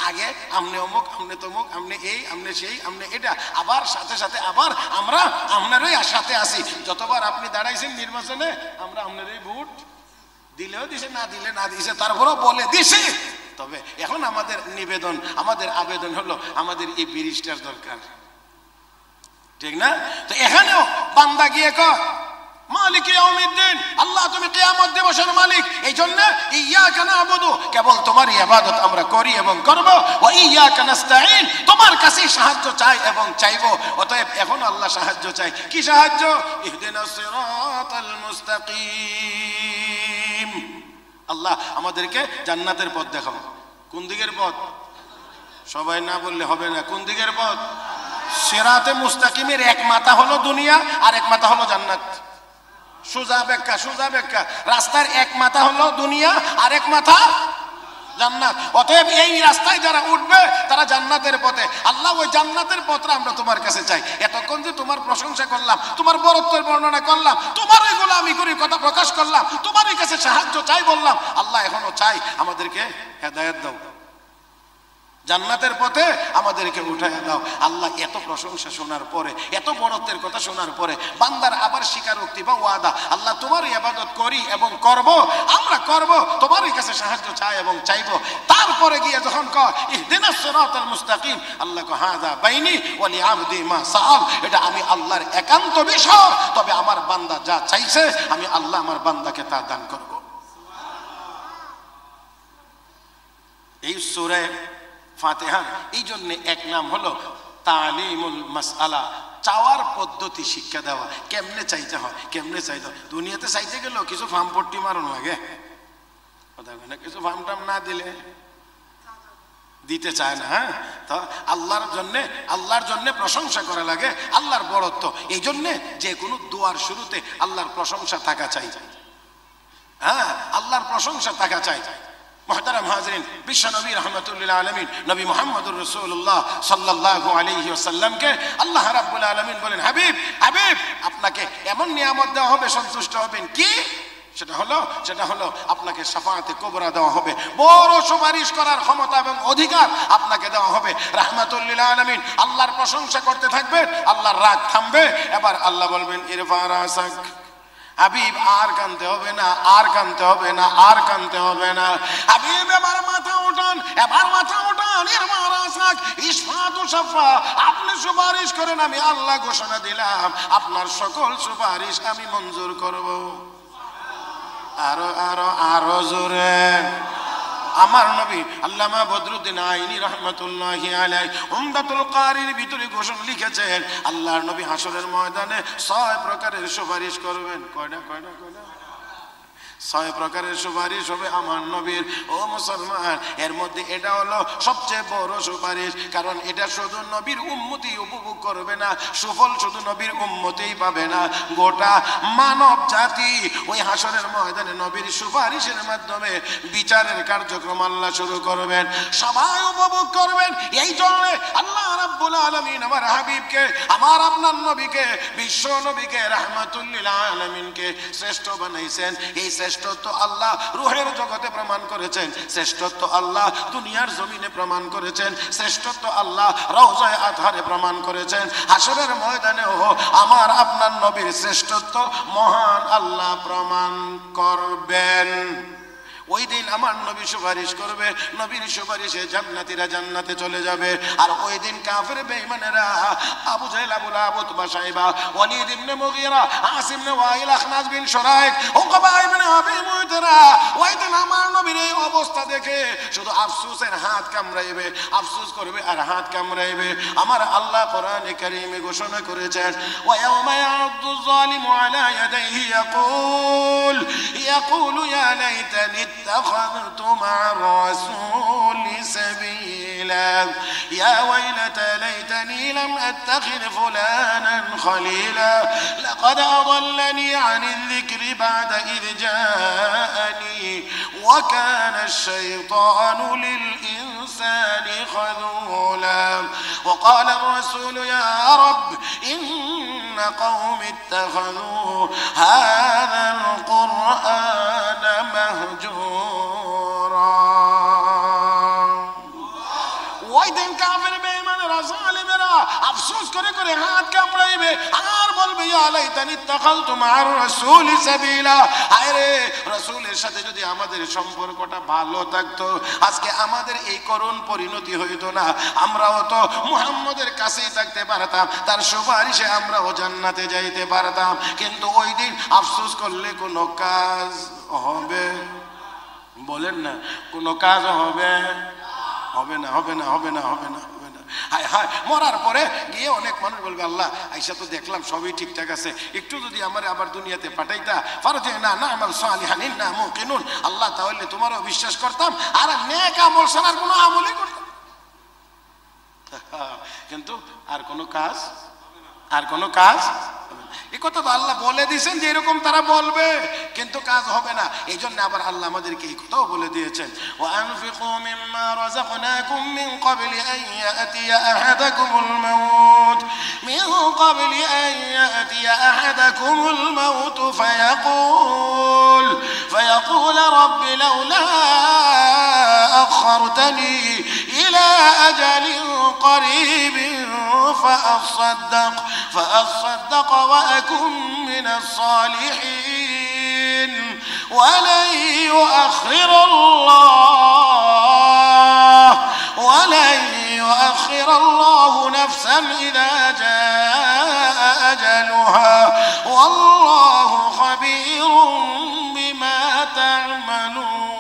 S1: আগে আমনে অমুক, আমনে তমুক, আমনে এই, আমনে সেই, আমনে এটা, আবার সাথে সাথে আবার আমরা আপনারই সাথে আসি। যতবার আপনি দাঁড়াইছেন নির্বাচনে আমরা আপনারই ভোট দিলেও দিছে, না দিলে না দিছে, তারপরেও বলে দিছি। তবে এখন আমাদের নিবেদন, আমাদের আবেদন হলো আমাদের এই ব্রিজটার দরকার, ঠিক না? তো এখানেও বান্দা গিয়ে মালিক ইয়াউমিদ্দিন, আল্লাহ তুমি কিয়ামত দিবসের মালিক। এই জন্য ইয়াকা নাবুদু, কেবল তোমার ইবাদত আমরা করি এবং করব, ওয়া ইয়াকা নাস্তাঈন, তোমার কাছে সাহায্য চাই এবং চাইবো। অতএব এখন আল্লাহ সাহায্য চাই। কি সাহায্য? ইহদিনাস সিরাতাল মুস্তাকিম, আল্লাহ আমাদেরকে জান্নাতের পথ দেখাও। কোন দিকের পথ? সবাই না বললে হবে না। কোন দিকের পথ? সিরাতে মুস্তাকিমের এক মাথা হলো দুনিয়া আর এক মাথা হলো জান্নাত। সোজা ব্যাখ্যা, সোজা ব্যাখ্যা। রাস্তার এক মাথা হলো দুনিয়া আর এক মাথা জান্নাত। অতএব এই রাস্তায় যারা উঠবে তারা জান্নাতের পথে। আল্লাহ ওই জান্নাতের পথটা আমরা তোমার কাছে চাই। এতক্ষণ যে তোমার প্রশংসা করলাম, তোমার বরত্বের বর্ণনা করলাম, তোমার ওই গোলামি করে কথা প্রকাশ করলাম, তোমারই কাছে সাহায্য চাই বললাম, আল্লাহ এখনো চাই আমাদেরকে হেদায়েত দাও, জান্নাতের পথে আমাদেরকে উঠাইয়া দাও। আল্লাহ এত প্রশংসা শোনার পরে, এত বড়ত্বের কথা শোনার পরে বান্দার আবার স্বীকারোক্তি বা ওয়াদা, আল্লাহ তোমারই ইবাদত করি এবং করব, আমরা করব, তোমারই কাছে সাহায্য চাই এবং চাইব। তারপরে গিয়ে যখন ইহদিনাস সিরাতাল মুস্তাকিম, আল্লাহ হাযা বাইনি ওয়া লিআবদি মা সাআল, এটা আমি আল্লাহর একান্ত বিষয়। তবে আমার বান্দা যা চাইছে আমি আল্লাহ আমার বান্দাকে তা দান করব। এই সূরা ফাতিহা এই জন্য এক নাম হলো তালিমুল মাসআলা, চাওয়ার পদ্ধতি শিক্ষা দেওয়া। কেমনে চাইতে হয়, কেমনে চাইতে হয়। দুনিয়াতে চাইতে গেলেও কিছু ফার্ম পট্টি মারণ লাগে, কথা বলে কিছু ফার্ম টাম না দিলে দিতে চায় না। হ্যাঁ, তো আল্লাহর জন্য প্রশংসা করা লাগে, আল্লাহর বড়ত্ব। এই জন্যে যে কোনো দোয়ার শুরুতে আল্লাহর প্রশংসা থাকা চাই। হ্যাঁ, আল্লাহর প্রশংসা থাকা চাই। মুহতারাম হাজরিন, বিশ্ব নবী রাহমাতুল্লিল আলামিন নবী মুহাম্মদুর রাসূলুল্লাহ সাল্লাল্লাহু আলাইহি ওয়াসাল্লামকে আল্লাহ রাব্বুল আলামিন বলেন, হাবিব হাবিব, আপনাকে এমন নিয়ামত দেওয়া হবে, সন্তুষ্ট হবেন। কি সেটা হলো আপনাকে শাফাআতে কুবরা দেওয়া হবে, বড় সুপারিশ করার ক্ষমতা এবং অধিকার আপনাকে দেওয়া হবে। রাহমাতুল্লিল আলামিন আল্লাহর প্রশংসা করতে থাকবেন, আল্লাহর রাগ থামবে। এবার আল্লাহ বলবেন, ইরফা রাসাক, হাবিব আর কানতে হবে না, আর কানতে হবে না, আর কানতে হবে না। হাবিব এবার মাথা উঠান, এবার মাথা উঠান। ইরফা রাসাক ইশফাতু শাফা, আপনি সুপারিশ করেন, আমি আল্লাহ ঘোষণা দিলাম আপনার সকল সুপারিশ আমি মঞ্জুর করব। আরো আরো আরো জোরে। আমার নবী আল্লামা বদরুদ্দিন আইনি রাহমাতুল্লাহি আলাইহি উমদাতুল কারির ভিতরে ঘোষণা লিখেছেন, আল্লাহর নবী হাসরের ময়দানে 6 প্রকারের সুপারিশ করবেন। কয়টা 6 প্রকারের সুপারিশ হবে আমার নবীর। ও মুসলমান, এর মধ্যে এটা হলো সবচেয়ে বড় সুপারিশ, কারণ এটা শুধু নবীর উম্মতি উপভোগ করবে না, সুফল শুধু নবীর উম্মতেই পাবে না, গোটা মানব জাতি ওই হাসরের ময়দানে নবীর সুপারিশের মাধ্যমে বিচারের কার্যক্রম আল্লাহ শুরু করবেন, সবাই উপভোগ করবেন। এই জন্য আল্লাহ রাব্বুল আলামিন আমার হাবিবকে, আমার আপনার নবীকে, বিশ্ব নবীকে, রাহমাতুল্লিল আলামিনকে শ্রেষ্ঠ বানাইছেন। এই শ্রেষ্ঠত্ব আল্লাহ রূহের জগতে প্রমাণ করেছেন, শ্রেষ্ঠত্ব আল্লাহ দুনিয়ার জমিনে প্রমাণ করেছেন, শ্রেষ্ঠত্ব আল্লাহ রওজায়ে আতহারে প্রমাণ করেছেন। হাসরের ময়দানেও আমার আপনার নবীর শ্রেষ্ঠত্ব মহান আল্লাহ প্রমাণ করবেন। ওই দিন আমার নবী সুপারিশ করবে, নবীর সুপারিশে জান্নাতীরা জান্নাতে চলে যাবে। আর ওই দিন কাফের বেঈমানেরা আবু জাহেল, আবু লাহাব, উতবা, শাইবা, ওয়ালিদ ইবনে মুগীরা, আসিম ইবনে ওয়াইল, আখনাস বিন শুরাইক, উকবা ইবনে আবি মুয়তরা ওই দিন আমার নবীর এই অবস্থা দেখে শুধু আফসোসের হাত কামড়াইবে, আফসোস করবে আর হাত কামড়াইবে। আমার আল্লাহ কোরআনে কারীমে ঘোষণা করেছেন, ওয়া ইয়াওমা ইয়া'আদ্দু যালিমু আলা ইয়াদাইহি ইয়াকুলু ইয়া লাইতানি اتخذت مع الرسول سبيلا يا ويلتى ليتني لم اتخذ فلانا خليلا لقد اضلني عن الذكر بعد اذ جاءني وكان الشيطان للانسان خذولا وقال الرسول يا رب ان قوم اتخذوا هذا القرآن مهجورا ওই দিন কাফের বেঈমানেরা জালিমেরা আফসোস করে করে হাত কামড়াইবে আর বলবে, ইয়া লাইতানি ইত্তাখাযতু মা'আর রাসূলি সাবিলা, আরে রাসূলের সাথে যদি আমাদের সম্পর্কটা ভালো থাকতো, আজকে আমাদের এই করুণ পরিণতি হইতো না, আমরাও তো মুহাম্মদের কাছেই থাকতে পারতাম, তার সুপারিশে আমরাও জান্নাতে যাইতে পারতাম। কিন্তু ওই দিন আফসোস করলে কোনো কাজ হবে? বলেন না, কোনো কাজ হবে? হবে না, হবে না, হবে না, হবে না, হবে না। হায় হায়, মরার পরে গিয়ে অনেক মানুষ বলবে, আল্লাহ আইসা তো দেখলাম সবই ঠিকঠাক আছে, একটু যদি আমার আবার দুনিয়াতে পাঠাইতা, ফারজি'না না'মাল সালিহান ইন্না মুকিনুন, আল্লাহ তাহলে তোমারও বিশ্বাস করতাম আর নেক আমল ছাড়ার কোনো আমলই করতাম। কিন্তু আর কোনো কাজ, আর কোনো কাজ, এই কথা তো আল্লাহ বলে দিয়েছেন যে এরকম তারা বলবে, কিন্তু কাজ হবে না। এই জন্য আবার আল্লাহ আমাদেরকে এই কথাও বলে দিয়েছেন, وأنفقوا مما رزقناكم من قبل أن يأتي أحدكم الموت من قبل أن يأتي أحدكم الموت فيقول رب لولا أخرتني إلى أجل قريب فأصدق وأكن من الصالحين ولن يؤخر الله نفسا إذا جاء أجلها والله خبير بما تعملون।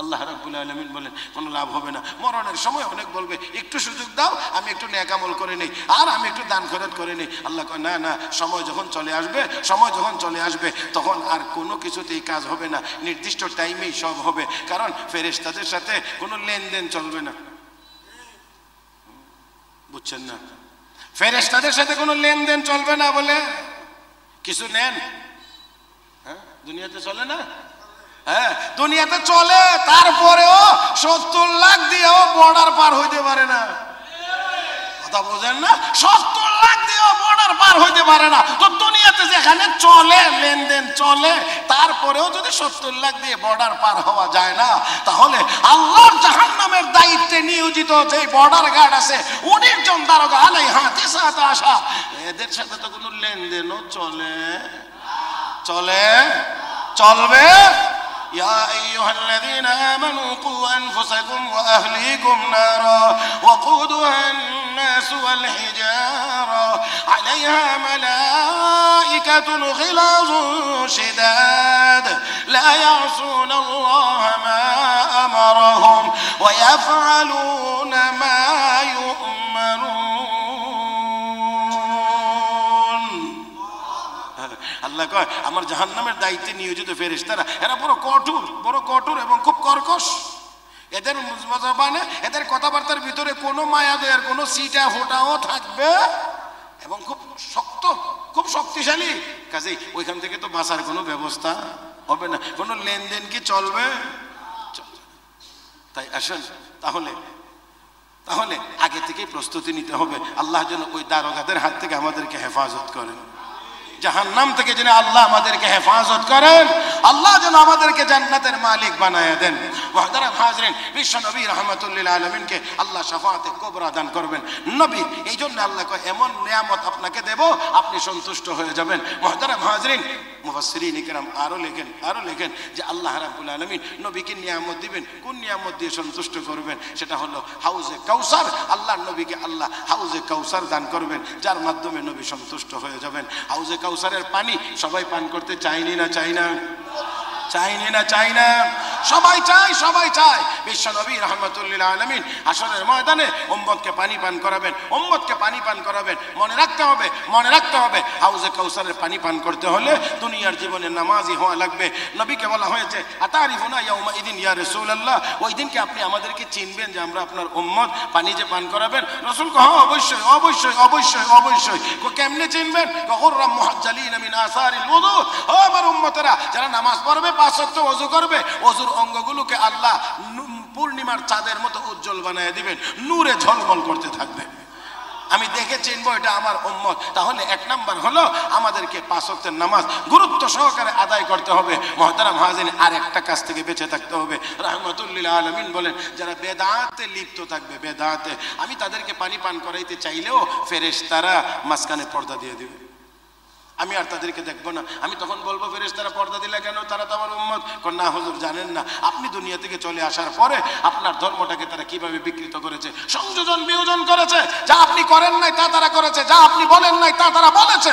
S1: আল্লাহ রাব্বুল আলামিন বলেন কোনো লাভ হবে না। মরণের সময় অনেক বলবে একটু সুযোগ দাও, আমি একটু নেক আমল করে নেই, আর আমি একটু দান খয়রাত করে নেই। আল্লাহ কয় না না, সময় যখন চলে আসবে, সময় যখন চলে আসবে তখন আর কোনো কিছুতেই কাজ হবে না, নির্দিষ্ট টাইমেই সব হবে, কারণ ফেরেশতাদের সাথে কোনো লেনদেন চলবে না। বুঝছেন না? ফেরেশতাদের সাথে কোনো লেনদেন চলবে না, বলে কিছু নেন দুনিয়াতে চলে না? হ্যাঁ, দুনিয়াতে চলে, তারপরেও 70 লাখ দিয়েও বর্ডার পার হইতে পারে না। কথা বোঝেন না? 70 লাখ দিয়েও বর্ডার পার হইতে পারে না। তো দুনিয়াতে যেখানে চলে, লেনদেন চলে, তারপরেও যদি 70 লাখ দিয়ে বর্ডার পার হওয়া যায় না, তাহলে আল্লাহর জাহান্নামের দায়িত্বে নিয়োজিত যে বর্ডার গার্ড আছে, 19 জন দারোগা আলাইহা তিসআত আশা, এদের সাথে তো কোনো লেনদেনও চলবে। يا أيها الذين آمنوا قوا أنفسكم وأهليكم نارا وقودها الناس والحجارة عليها ملائكة غلاظ شداد لا يعصون الله ما أمرهم ويفعلون ما يؤمرون। আল্লাহ কয় আমার জাহান্নামের দায়িত্বে নিয়োজিত ফেরেশতারা এরা বড় কঠোর এবং খুব কর্কশ। এদের জবানে, এদের কথাবার্তার ভিতরে কোনো মায়া দয়ার কোনো সিটা ফোটাও থাকবে এবং খুব শক্তিশালী। কাজেই ওইখান থেকে তো বাঁচার কোনো ব্যবস্থা হবে না, কোনো লেনদেন কি চলবে? তাই আসেন, তাহলে আগে থেকেই প্রস্তুতি নিতে হবে। আল্লাহ যেন ওই দারোগাদের হাত থেকে আমাদেরকে হেফাজত করেন, জাহান্নাম থেকে যেন আল্লাহ আমাদেরকে হেফাজত করেন, আল্লাহ যেন আমাদেরকে জান্নাতের মালিক বানায় দেন। মুহতারাম হাজরিন, বিশ্ব নবী রাহমাতুল আলামিনকে আল্লাহ শাফাআতে কুবরা দান করবেন। নবী এই জন্য আল্লাহ কয় এমন নিয়ামত আপনাকে দেব আপনি সন্তুষ্ট হয়ে যাবেন। মুহতারাম হাজরিন, মুফাসসিরিন ইকরাম আরো লেখেন যে আল্লাহ রাব্বুল আলামিন নবীকে নিয়ামত দিবেন, কোন নিয়ামত দিয়ে সন্তুষ্ট করবেন? সেটা হলো হাউজে কাউসার। আল্লাহ নবীকে আল্লাহ হাউজে কাউসার দান করবেন, যার মাধ্যমে নবী সন্তুষ্ট হয়ে যাবেন। হাউজে কাউসারের পানি সবাই পান করতে চাইনি না চাই না? সবাই চায়। বিশ্ব নবী রাহমাতুল আলামিন হাসরের ময়দানে উম্মতকে পানি পান করাবেন। মনে রাখতে হবে হাউজে কাউসারের পানি পান করতে হলে দুনিয়ার জীবনে নামাজি হওয়া লাগবে। নবীকে বলা হয়েছে আতারিফুনা ইয়াউমা ইদিন ইয়া রাসূলুল্লাহ, ওই দিনকে আপনি আমাদেরকে চিনবেন যে আমরা আপনার উম্মত, পানি যে পান করাবেন। রাসূল কয় হ্যাঁ অবশ্যই। কেমনে চিনবেন? গুররাম মুহাজ্জালিনা মিন আসারিল ওযু, ও আমার উম্মতেরা যারা নামাজ পড়বে, 5 ওয়াক্ত ওযু করবে, ওযুর অঙ্গগুলোকে আল্লাহ পূর্ণিমার চাঁদের মতো উজ্জ্বল বানায় দিবেন, নূরে ঝলমল করতে থাকবে। আমি দেখে চিনবো এটা আমার উম্মত। তাহলে 1 নাম্বার হলো আমাদেরকে 5 ওয়াক্তের নামাজ গুরুত্ব সহকারে আদায় করতে হবে। মুহতারাম হাজিরিন, আর একটা কাজ থেকে বেঁচে থাকতে হবে। রাহমাতুল লিল আলামিন বলেন যারা বেদাতে লিপ্ত থাকবে, বেদাতে, আমি তাদেরকে পানি পান করাইতে চাইলেও ফেরেশতারা মাঝখানে পর্দা দিয়ে দিবে, আমি আর তাদেরকে দেখবো না। আমি তখন বলবো ফেরেশতারা পর্দা দিলে কেন? তারা তো আমার উম্মত। না হুজুর, জানেন না, আপনি দুনিয়া থেকে চলে আসার পরে আপনার ধর্মটাকে তারা কিভাবে বিকৃত করেছে, সংযোজন বিয়োজন করেছে। যা আপনি করেন নাই তা তারা করেছে, যা আপনি বলেন নাই তা তারা বলেছে।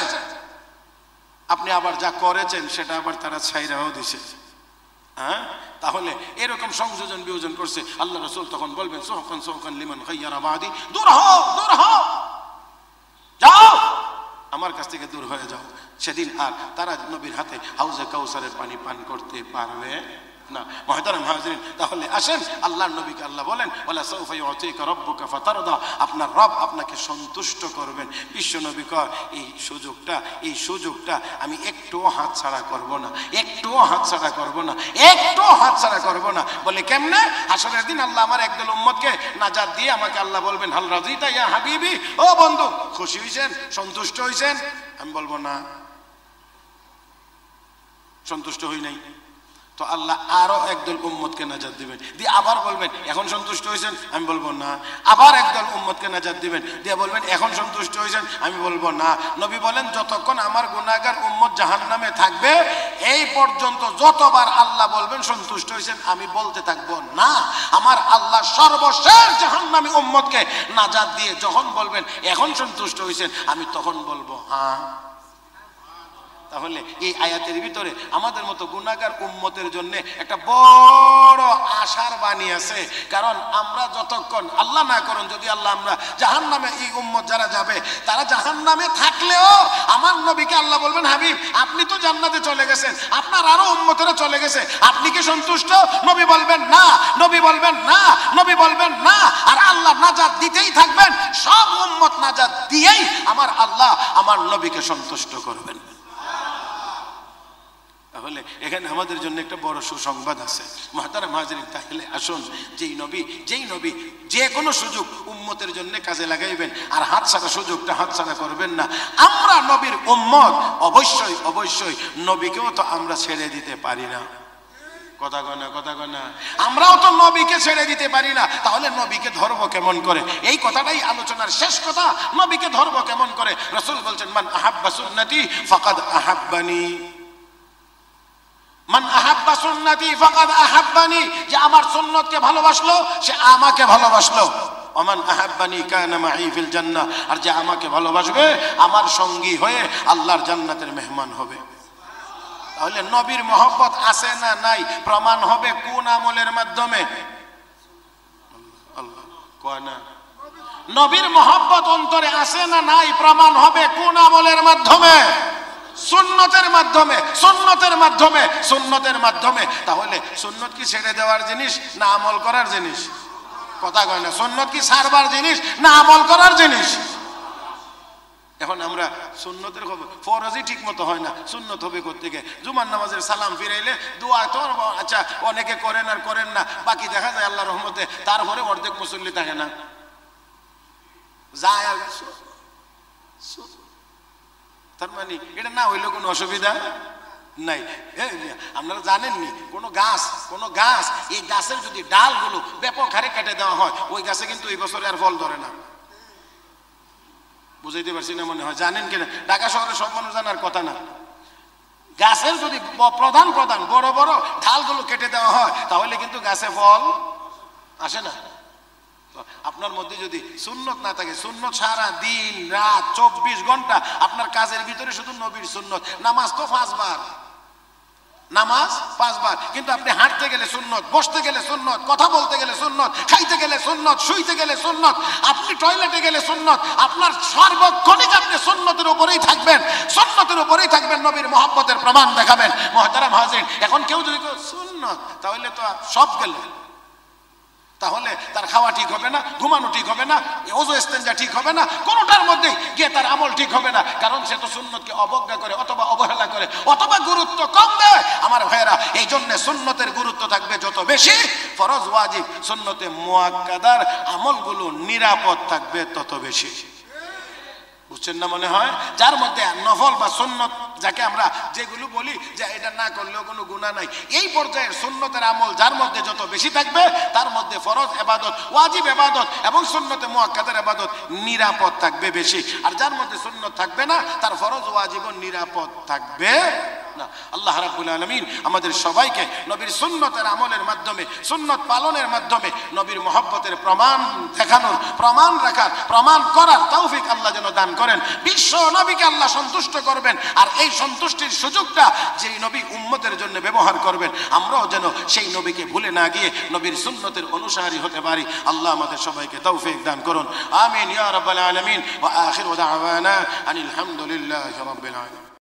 S1: আপনি আবার যা করেছেন সেটা আবার তারা ছাইরাও দিছে। হ্যাঁ, তাহলে এরকম সংযোজন বিয়োজন করছে। আল্লাহ রাসূল তখন বলবেন সুহকান লিমান খায়্যারা বাদি, দূর হও, যাও, আমার কাছ থেকে দূর হয়ে যাও। সেদিন আর তারা নবীর হাতে হাউজে কাউসারের পানি পান করতে পারবে না। মুহতারাম হাজিরিন, তাহলে আসেন আল্লাহর নবীকে আল্লাহ বলেন ওয়ালা সাউফা ইউতিকা রাব্বুকা ফাতারদা, আপনার রব আপনাকে সন্তুষ্ট করবেন। বিশ্ব নবী কয় এই সুযোগটা আমি একটুও হাতছাড়া করব না। বলে কেমনে? হাসরের দিন আল্লাহ আমার একদল উম্মতকে নাজাত দিয়ে আমাকে আল্লাহ বলবেন হাল রাজিতা ইয়া হাবিবি, ও বন্ধু খুশি হইছেন, সন্তুষ্ট হইছেন? আমি বলবো না, সন্তুষ্ট হই নাই। তো আল্লাহ আরো একদল উম্মতকে নাজাত দিবেন, দিয়ে আবার বলবেন এখন সন্তুষ্ট হয়েছেন? আমি বলবো না। আবার একদল উম্মতকে নাজাত দিবেন, দিয়ে বলবেন এখন সন্তুষ্ট হয়েছেন? আমি বলবো না। নবী বলেন যতক্ষণ আমার গুনাহগার উম্মত জাহান্নামে থাকবে, এই পর্যন্ত যতবার আল্লাহ বলবেন সন্তুষ্ট হয়েছেন আমি বলতে থাকবো না। আমার আল্লাহ সর্বশেষ জাহান্নামী উম্মতকে নাজাত দিয়ে যখন বলবেন এখন সন্তুষ্ট হয়েছেন, আমি তখন বলবো হ্যাঁ। তাহলে এই আয়াতের ভিতরে আমাদের মতো গুনাহগার উম্মতের জন্য একটা বড় আশার বাণী আছে। কারণ আমরা যতক্ষণ, আল্লাহ না করুন যদি আল্লাহ আমরা জাহান্নামে, এই উম্মত যারা যাবে তারা জাহান্নামে থাকলেও আমার নবীকে আল্লাহ বলবেন হাবিব আপনি তো জান্নাতে চলে গেছেন, আপনার আরো উম্মতেরা চলে গেছে, আপনি কি সন্তুষ্ট? নবী বলবেন না। আর আল্লাহ নাজাত দিতেই থাকবেন, সব উম্মত নাজাত দিয়েই আমার আল্লাহ আমার নবীকে সন্তুষ্ট করবেন। তাহলে এখানে আমাদের জন্য একটা বড় সুসংবাদ আছে মুহতারাম হাজিরিন। তাহলে আসুন যেই নবী যে কোনো সুযোগ উম্মতের জন্য কাজে লাগাইবেন, আর হাতছাড়া সুযোগটা হাতছাড়া করবেন না। আমরা নবীর উম্মত, অবশ্যই নবীকেও তো আমরা ছেড়ে দিতে পারি না। কথা কয় না, আমরাও তো নবীকে ছেড়ে দিতে পারি না। তাহলে নবীকে ধরবো কেমন করে? এই কথাটাই আলোচনার শেষ কথা। নবীকে ধরবো কেমন করে? রাসূল বলছেন, মান আহাব্বা সুন্নতি ফাকাদ আহাব্বানি। মান আহাব্বা সুন্নতি ফাকাদ আহাব্বানি, যে আমার সুন্নতকে ভালোবাসলো সে আমাকে ভালোবাসলো। ওমান আহাব্বানি কানা মাই ফিল জান্নাহ, আর যে আমাকে ভালোবাসবে আমার সঙ্গী হয়ে আল্লাহর জান্নাতের মেহমান হবে। তাহলে নবীর মহব্বত আছে না নাই? প্রমাণ হবে কোন আমলের মাধ্যমে? আল্লাহ কয় না, নবীর মহব্বত অন্তরে আছে না নাই? প্রমাণ হবে কোন আমলের মাধ্যমে? সুন্নতের মাধ্যমে। তাহলে সুন্নত কি ছেড়ে দেওয়ার জিনিস না আমল করার জিনিস? কথা কয় না। সুন্নত কি ছাড়বার জিনিস না আমল করার জিনিস? এখন আমরা সুন্নতের খবর, ফরজই ঠিক মতো হয় না, সুন্নত হবে কোত্থেকে? জুমার নামাজের সালাম ফিরাইলে দোয়া তো আচ্ছা অনেকে করেন আর করেন না, বাকি দেখা যায় আল্লাহর রহমতে তারপরে অর্ধেক মুসল্লি থাকে না, যায়। তার মানে এটা না হইলেও কোনো অসুবিধা নাই। আপনারা জানেননি কোন গাছ এই গাছের যদি ডালগুলো ব্যাপক হারে কেটে দেওয়া হয়, ওই গাছে কিন্তু এই বছরে আর ফল ধরে না। বুঝাইতে পারছি না মনে হয়? জানেন কিনা? ঢাকা শহরে সব মানুষ জানার কথা না। গাছের যদি প্রধান বড় বড় ঢালগুলো কেটে দেওয়া হয় তাহলে কিন্তু গাছে ফল আসে না। আপনার মধ্যে যদি সুন্নত না থাকে, সুন্নত সারা দিন রাত 24 ঘন্টা আপনার কাজের ভিতরে শুধু নবীর সুন্নত। নামাজ তো 5 বার, কিন্তু আপনি হাঁটতে গেলে সুন্নত, বসতে গেলে সুন্নত, কথা বলতে গেলে সুন্নত, খাইতে গেলে সুন্নত, শুইতে গেলে সুন্নত, আপনি টয়লেটে গেলে সুন্নত, আপনার সার্বক্ষণিক আপনি সুন্নতের উপরেই থাকবেন, নবীর মহব্বতের প্রমাণ দেখাবেন। মুহতারাম হাজিরিন, এখন কেউ যদি সুন্নত, তাহলে তো সব গেল। তাহলে তার খাওয়া ঠিক হবে না, ঘুমানো ঠিক হবে না, ওযু ইস্তেঞ্জা ঠিক হবে না, কোনোটার মধ্যে গিয়ে তার আমল ঠিক হবে না। কারণ সে তো সুন্নতকে অবজ্ঞা করে, অথবা অবহেলা করে, অথবা গুরুত্ব কম দেয়। আমার ভাইয়েরা, এই জন্য সুন্নতের গুরুত্ব থাকবে যত বেশি, ফরজ ওয়াজিব সুন্নতে মুআক্কাদার আমলগুলো নিরাপদ থাকবে তত বেশি। বুঝছেন না মনে হয়? যার মধ্যে নফল বা সুন্নত, যাকে আমরা যেগুলো বলি যে এটা না করলেও কোনো গুনাহ নাই, এই পর্যায়ের সুন্নতের আমল যার মধ্যে যত বেশি থাকবে, তার মধ্যে ফরজ ইবাদত, ওয়াজিব ইবাদত এবং সুন্নতে মুআক্কাদার ইবাদত নিরাপদ থাকবে বেশি। আর যার মধ্যে সুন্নত থাকবে না, তার ফরজ ওয়াজিবও নিরাপদ থাকবে না। আল্লাহ রাব্বুল আলামিন আমাদের সবাইকে নবীর সুন্নতের আমলের মাধ্যমে, সুন্নত পালনের মাধ্যমে নবীর মহব্বতের প্রমাণ দেখানোর, প্রমাণ রাখার, প্রমাণ করার তৌফিক আল্লাহ যেন দান করেন। বিশ্ব নবীকে আল্লাহ সন্তুষ্ট করবেন, আর এই সন্তুষ্টির সুযোগটা যেই নবী উম্মতের জন্য ব্যবহার করবেন, আমরাও যেন সেই নবীকে ভুলে না গিয়ে নবীর সুন্নতের অনুসারী হতে পারি। আল্লাহ আমাদের সবাইকে তৌফিক দান করুন। আমিন ইয়া রাব্বাল আলামিন। ওয়া আখিরু দাওয়ানা আনিল হামদুলিল্লাহি রাব্বিল আলামিন।